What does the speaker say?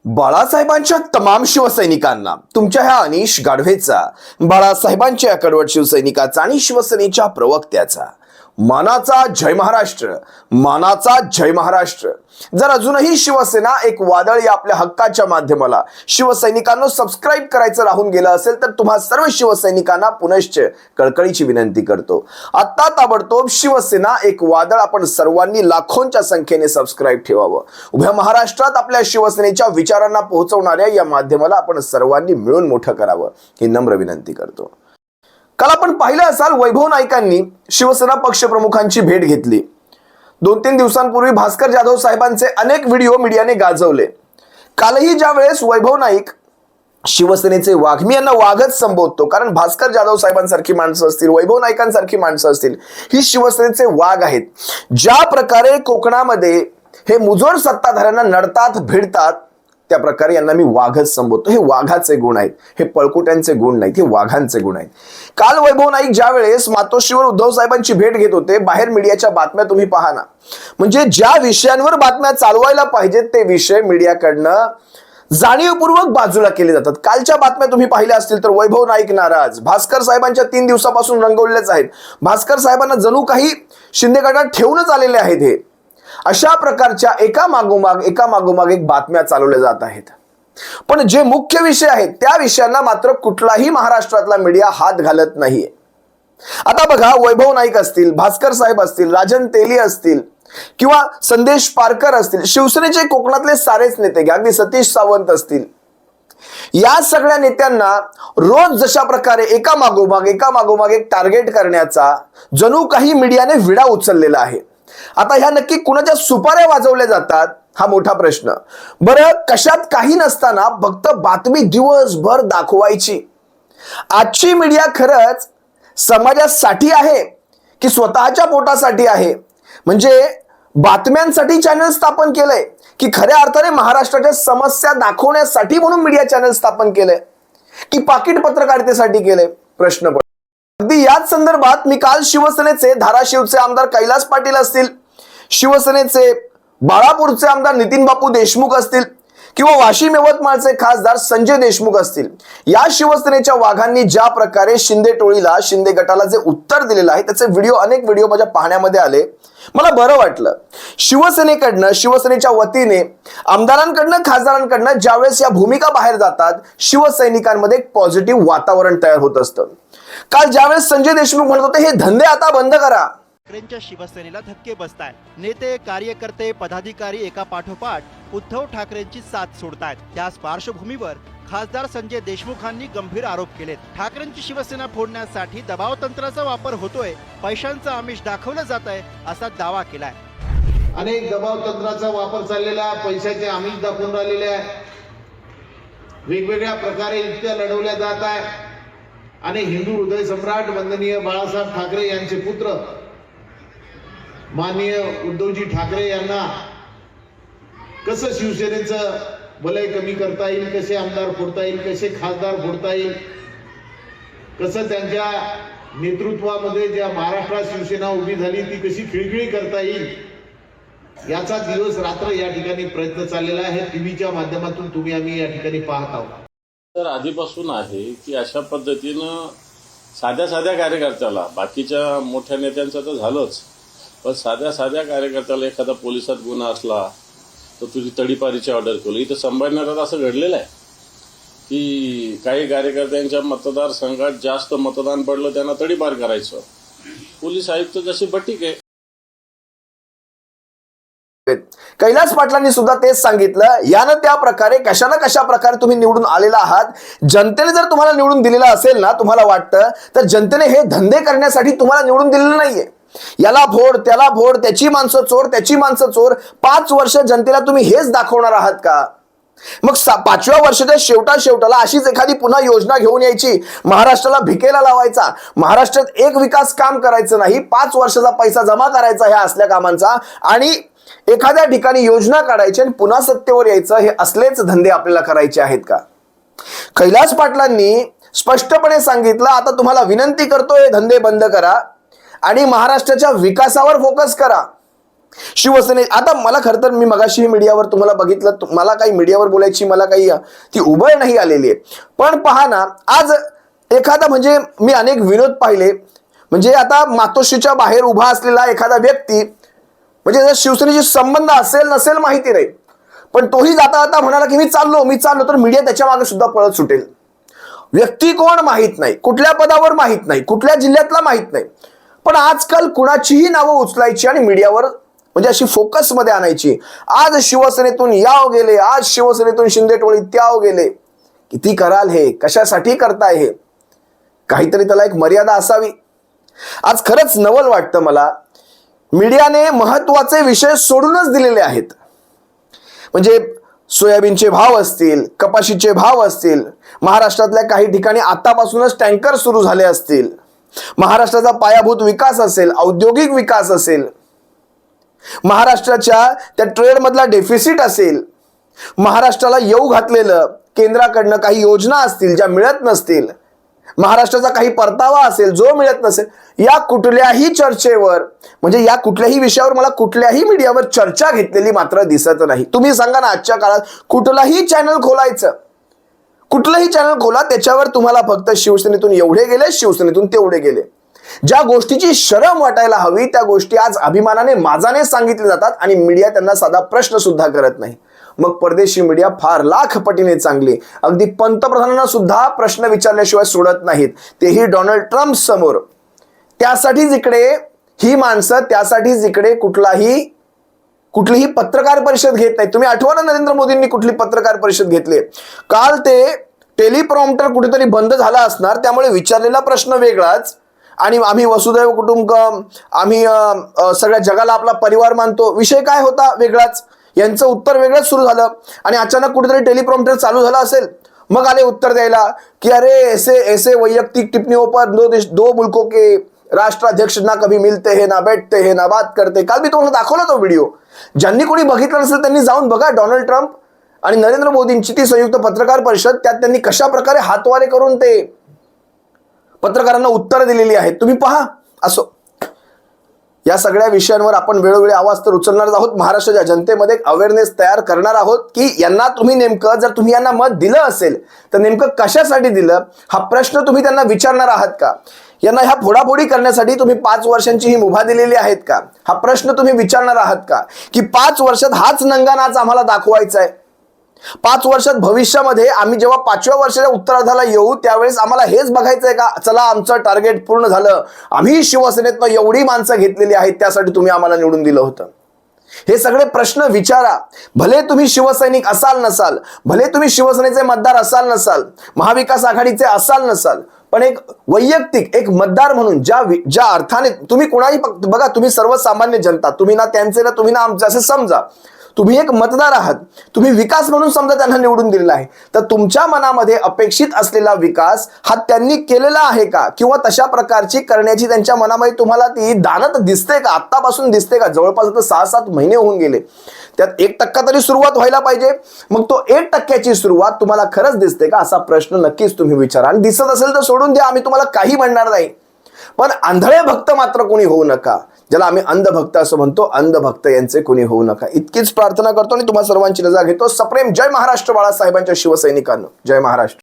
बाळासाहेबांच्या तमाम शिवसैनिकांना तुमच्या ह्या अनिश गाढवेचा, बाळासाहेबांच्या या कडवट शिवसैनिकाचा आणि शिवसेनेच्या प्रवक्त्याचा मानाचा जय महाराष्ट्र, मानाचा जय महाराष्ट्र। जर अजूनही शिवसेना एक वादळ या आपल्या हक्काच्या माध्यमाला शिवसैनिकांना सबस्क्राइब करायचं राहून गेलं असेल तर तुम्हा सर्व शिवसैनिकांना पुनश्च कळकळीची विनंती करतो। आता ताबडतोब शिवसेना एक वादळ आपण सर्वांनी लाखोंच्या संख्येने सबस्क्राइब ठेवावं। उभ्या महाराष्ट्रात आपल्या शिवसेनेच्या विचारांना पोहोचवणाऱ्या या माध्यमाला आपण सर्वांनी मिळून मोठं करावं ही नम्र विनंती करतो। काल आपण पाहिलं असाल वैभव नाईकांनी शिवसेना पक्षप्रमुखांची भेट घेतली। 2-3 दिवसांपूर्वी भास्कर जाधव साहेबांचे अनेक व्हिडिओ मीडियाने गाजवले। कालही ज्या वेळेस वैभव नाईक शिवसेनेचे वाघ, मी यांना वाघच संबोधतो कारण भास्कर जाधव साहेबांसारखी माणसं असतील, वैभव नाईकांसारखी माणसं असतील, ही शिवसेनेचे वाघ आहेत। ज्या प्रकारे कोकणामध्ये हे मुजोर सत्ताधाऱ्यांना नडतात भिडतात त्या प्रकारे यांना मी वाघच संबोधतो। हे वाघाचे गुण आहेत, हे पळकुट्यांचे गुण नाहीत, हे वाघांचे गुण आहेत। काल वैभव नाईक ज्या वेळेस मातोश्रीवर उद्धव साहेबांची भेट घेत होते, बाहेर मीडियाच्या बातम्या तुम्ही पहा ना, म्हणजे ज्या विषयांवर बातम्या चालवायला पाहिजेत ते विषय मीडियाकडनं जाणीवपूर्वक बाजूला केले जातात। कालच्या बातम्या तुम्ही पाहिल्या असतील तर वैभव नाईक नाराज, भास्कर साहेबांच्या 3 दिवसापासून रंगवलेच आहेत, भास्कर साहेबांना जणू काही शिंदे गटात ठेवूनच आलेले आहेत। हे अशा प्रकारच्या एका मागोमाग एक बातम्या चालवल्या जात आहेत। पण जे मुख्य विषय आहेत त्या विषयांना मात्र कुठलाही महाराष्ट्रातला मीडिया हात घालत नाहीये। आता बघा, वैभव नाईक असतील, भास्कर साहेब असतील, राजन तेली असतील किंवा संदेश पारकर असतील, शिवसेनेचे कोकणातले सारेच नेते, अगदी सतीश सावंत असतील, या सगळ्या नेत्यांना रोज जशा प्रकारे एका मागोमाग एक टार्गेट करण्याचा जणू काही मीडियाने विडा उचललेला आहे। आता ह्या नक्की कुणाच्या सुपाऱ्या वाजवल्या जातात हा मोठा प्रश्न। बरं, कशात काही नसताना फक्त बातमी दिवसभर दाखवायची। आजची मीडिया खरंच समाजासाठी आहे की स्वतःच्या पोटासाठी आहे? म्हणजे बातम्यांसाठी चॅनल स्थापन केलंय की खऱ्या अर्थाने महाराष्ट्राच्या समस्या दाखवण्यासाठी म्हणून मीडिया चॅनल स्थापन केलंय की पाकिट पत्रकारितेसाठी केलंय? प्रश्न पडतो। अगदी याच संदर्भात मी काल शिवसेनेचे धाराशिवचे आमदार कैलास पाटील असतील, शिवसेनेचे बाळापूरचे आमदार नितीन बापू देशमुख असतील किंवा वाशिम यवतमाळचे खासदार संजय देशमुख असतील, या शिवसेनेच्या वाघांनी ज्या प्रकारे शिंदे टोळीला, शिंदे गटाला जे उत्तर दिलेलं आहे त्याचे अनेक व्हिडिओ माझ्या पाहण्यामध्ये आले, मला बरं वाटलं। शिवसेनेकडनं, शिवसेनेच्या वतीने आमदारांकडनं, खासदारांकडनं ज्यावेळेस या भूमिका बाहेर जातात शिवसैनिकांमध्ये एक पॉझिटिव्ह वातावरण तयार होत असतं। काल ज्यावेळेस संजय देशमुख म्हणत होते हे धंदे आता बंद करा, ठाकरेंच्या शिवसेनेला धक्के बसतायत। नेते, कार्यकर्ते, पदाधिकारी एका पाठोपाठ उद्धव ठाकरेंची साथ सोडतायत। त्याच पार्श्वभूमीवर खासदार संजय देशमुखांनी गंभीर आरोप केलेत। ठाकरेंची शिवसेना फोडण्यासाठी दबाव तंत्राचा वापर होतोय, पैशांचं आमिष दाखवलं जात आहे असा दावा केलाय। अनेक दबाव तंत्राचा वापर चाललेला, पैशाचे आमिष दाखवून राहिलेले आहे, वेगवेगळ्या प्रकारे युक्त्या लढवल्या जात आहे आणि हिंदू हृदय सम्राट वंदनीय बाळासाहेब ठाकरे यांचे पुत्र माननीय उद्धवजी ठाकरे यांना कसं शिवसेनेचं वलय कमी करता येईल, कसे आमदार फोडता येईल, कसे खासदार फोडता येईल, कसं त्यांच्या नेतृत्वामध्ये ज्या महाराष्ट्रात शिवसेना उभी झाली ती कशी खिळखिळी करता येईल, याचा दिवस रात्र या ठिकाणी प्रयत्न चाललेला आहे। टीव्हीच्या माध्यमातून आम्ही या ठिकाणी पाहत आहोत। तर आधीपासून आहे की अशा पद्धतीनं साध्या कार्यकर्त्याला, बाकीच्या मोठ्या नेत्यांचं तर झालंच, पण साध्या कार्यकर्त्याला एखादा पोलिसात गुन्हा असला तर तुझी तडीपारीची ऑर्डर केली। इथं संभाजीनगरात असं घडलेलं आहे की काही कार्यकर्त्यांच्या मतदारसंघात जास्त मतदान पडलं त्यांना तडीपार करायचं, पोलीस आयुक्त जशी बटीक आहे। कैलास पाटलांनी सुद्धा तेच सांगितलं, यानं त्या प्रकारे कशा प्रकारे तुम्ही निवडून आलेला आहात, जनतेने जर तुम्हाला निवडून दिलेला असेल ना, तुम्हाला वाटतं तर जनतेने हे धंदे करण्यासाठी तुम्हाला निवडून दिलेलं नाहीये। याला फोड, त्याला फोड, त्याची माणसं चोर, त्याची माणसं चोर, 5 वर्ष जनतेला तुम्ही हेच दाखवणार आहात का? मग 5व्या वर्षाच्या शेवटाला अशीच एखादी पुन्हा योजना घेऊन यायची, महाराष्ट्राला भिकेला लावायचा, महाराष्ट्रात एक विकास काम करायचं नाही, 5 वर्षाचा पैसा जमा करायचा ह्या असल्या कामांचा आणि एखाद्या ठिकाणी योजना काढायची आणि पुन्हा सत्तेवर यायचं, हे असलेच धंदे आपल्याला करायचे आहेत का? कैलास पाटलांनी स्पष्टपणे सांगितलं, आता तुम्हाला विनंती करतोय, धंदे बंद करा आणि महाराष्ट्राच्या विकासावर फोकस करा। शिवसेने आता मला खरं तर मी मगाशी मीडियावर तुम्हाला बघितलं, मला काही मीडियावर बोलायची मला काही ती उभय नाही आलेली आहे. पण पहा ना, आज एखादा म्हणजे मी अनेक विनोद पाहिले, म्हणजे आता मातोश्रीच्या बाहेर उभा असलेला एखादा व्यक्ती, म्हणजे जर शिवसेनेशी संबंध असेल नसेल माहिती नाही, पण तोही जाता जाता म्हणाला की मी चाललो, तर मीडिया त्याच्या मागे सुद्धा पळत सुटेल. व्यक्ती कोण माहित नाही, कुठल्या पदावर माहित नाही, कुठल्या जिल्ह्यातला माहित नाही, पण आजकाल कुणाचीही नावं उचलायची आणि मीडियावर म्हणजे अशी फोकस मध्ये आणायची. आज शिवसेनेतून याव गेले, आज शिवसेनेतून शिंदे टोळी त्याव गेले. किती कराल हे, कशासाठी करताय हे? काहीतरी त्याला एक मर्यादा असावी. आज खरंच नवल वाटतं मला, मीडियाने महत्वाचे विषय सोडूनच दिलेले आहेत. म्हणजे सोयाबीनचे भाव असतील, कपाशीचे भाव असतील, महाराष्ट्रातल्या काही ठिकाणी आतापासूनच टँकर सुरू झाले असतील, महाराष्ट्राचा पायाभूत विकास असेल, औद्योगिक विकास असेल, महाराष्ट्राच्या त्या ट्रेडमधला डेफिसिट असेल, महाराष्ट्राला येऊ घातलेलं केंद्राकडनं काही योजना असतील ज्या मिळत नसतील, महाराष्ट्राचा काही परतावा असेल जो मिळत नसेल, या कुठल्याही चर्चेवर म्हणजे या कुठल्याही विषयावर मला कुठल्याही मीडियावर चर्चा घेतलेली मात्र दिसत नाही. तुम्ही सांगा ना, आजच्या काळात कुठलाही चॅनल खोलायचं, कुठलंही चॅनल खोला, त्याच्यावर तुम्हाला फक्त शिवसेनेतून एवढे गेले, शिवसेनेतून तेवढे गेले. ज्या गोष्टीची शरम वाटायला हवी त्या गोष्टी आज अभिमानाने माजाने सांगितले जातात आणि मीडिया त्यांना साधा प्रश्न सुद्धा करत नाही. मग परदेशी मीडिया फार लाख पटीने चांगली, अगदी पंतप्रधानांना सुद्धा प्रश्न विचारल्याशिवाय सोडत नाहीत, तेही डोनाल्ड ट्रम्प समोर. त्यासाठीच इकडे ही माणसं, त्यासाठीच इकडे कुठलीही पत्रकार परिषद घेत नाही. तुम्ही आठवा ना, नरेंद्र मोदींनी कुठली पत्रकार परिषद घेतली? काल ते टेलिप्रॉम्प्टर कुठेतरी बंद झाला असणार, त्यामुळे विचारलेला प्रश्न वेगळाच, आणि आम्ही वसुदैव कुटुंबकम, आम्ही सगळ्या जगाला आपला परिवार मानतो, विषय काय होता वेगळाच, यांचं उत्तर वेगळंच सुरू झालं. आणि अचानक कुठेतरी टेलिप्रॉम्प्टर चालू झाला असेल, मग आले उत्तर द्यायला की अरे ऐसे वैयक्तिक टिप्पणियों पर दो मुल्कों के राष्ट्राध्यक्ष ना कभी मिलते हैं, ना बैठते हैं, ना बात करते. काल मी तुम्हाला दाखवला तो व्हिडिओ. ज्यांनी कोणी बघितला नसेल त्यांनी जाऊन बघा. डोनाल्ड ट्रम्प आणि नरेंद्र मोदींची ती संयुक्त पत्रकार परिषद, त्यात त्यांनी कशा प्रकारे हातवारे करून ते पत्रकारांना उत्तर दिलेली आहेत, तुम्ही पहा. असो, या सगळ्या विषयांवर आपण वेळोवेळी आवाज तर उचलणार आहोत. महाराष्ट्राच्या जनतेमध्ये अवेअरनेस तयार करणार आहोत की यांना तुम्ही नेमकं, जर तुम्ही यांना मत दिलं असेल तर नेमकं कशासाठी दिलं, हा प्रश्न तुम्ही त्यांना विचारणार आहात का? यांना ह्या फोडाफोडी करण्यासाठी तुम्ही 5 वर्षांची ही मुभा दिलेली आहेत का? हा प्रश्न तुम्ही विचारणार आहात का? की 5 वर्षात हाच नंगा नाच आम्हाला दाखवायचा आहे? 5 वर्षात भविष्यामध्ये आम्ही जेव्हा 5व्या वर्षाच्या उत्तरार्धाला येऊ त्यावेळेस आम्हाला हेच बघायचंय का, चला आमचं टार्गेट पूर्ण झालं, आम्ही शिवसेनेतनं एवढी माणसं घेतलेली आहेत, त्यासाठी तुम्ही आम्हाला निवडून दिलं होतं? हे सगळे प्रश्न विचारा. भले तुम्ही शिवसैनिक असाल नसाल, भले तुम्ही शिवसेनेचे मतदार असाल नसाल, महाविकास आघाडीचे असाल नसाल, पण एक वैयक्तिक एक मतदार म्हणून ज्या अर्थाने तुम्ही कोणाही बघा, तुम्ही सर्वसामान्य जनता, तुम्ही ना त्यांचे ना तुम्ही ना आमचे असे समजा, तुम्ही एक मतदार आहात, तुम्ही विकास म्हणून समजा त्यांना निवडून दिलेला आहे, तर तुमच्या मनामध्ये अपेक्षित असलेला विकास हा त्यांनी केलेला आहे का, किंवा तशा प्रकारची करण्याची त्यांच्या मनामध्ये तुम्हाला ती दानत दिसते का? आत्तापासून दिसते का? जवळपास आता 6-7 महिने होऊन गेले, त्यात 1% तरी सुरुवात व्हायला पाहिजे. मग तो 1%ची सुरुवात तुम्हाला खरंच दिसते का, असा प्रश्न नक्कीच तुम्ही विचारा. आणि दिसत असेल तर सोडून द्या, आम्ही तुम्हाला काही म्हणणार नाही, पण आंधळे भक्त मात्र कोणी होऊ नका. ज्याला आम्ही अंधभक्त असं म्हणतो, अंधभक्त यांचे कोणी होऊ नका. इतकीच प्रार्थना करतो आणि तुम्हा सर्वांची रजा घेतो. सप्रेम जय महाराष्ट्र बाळासाहेबांच्या शिवसैनिकांनो. जय महाराष्ट्र.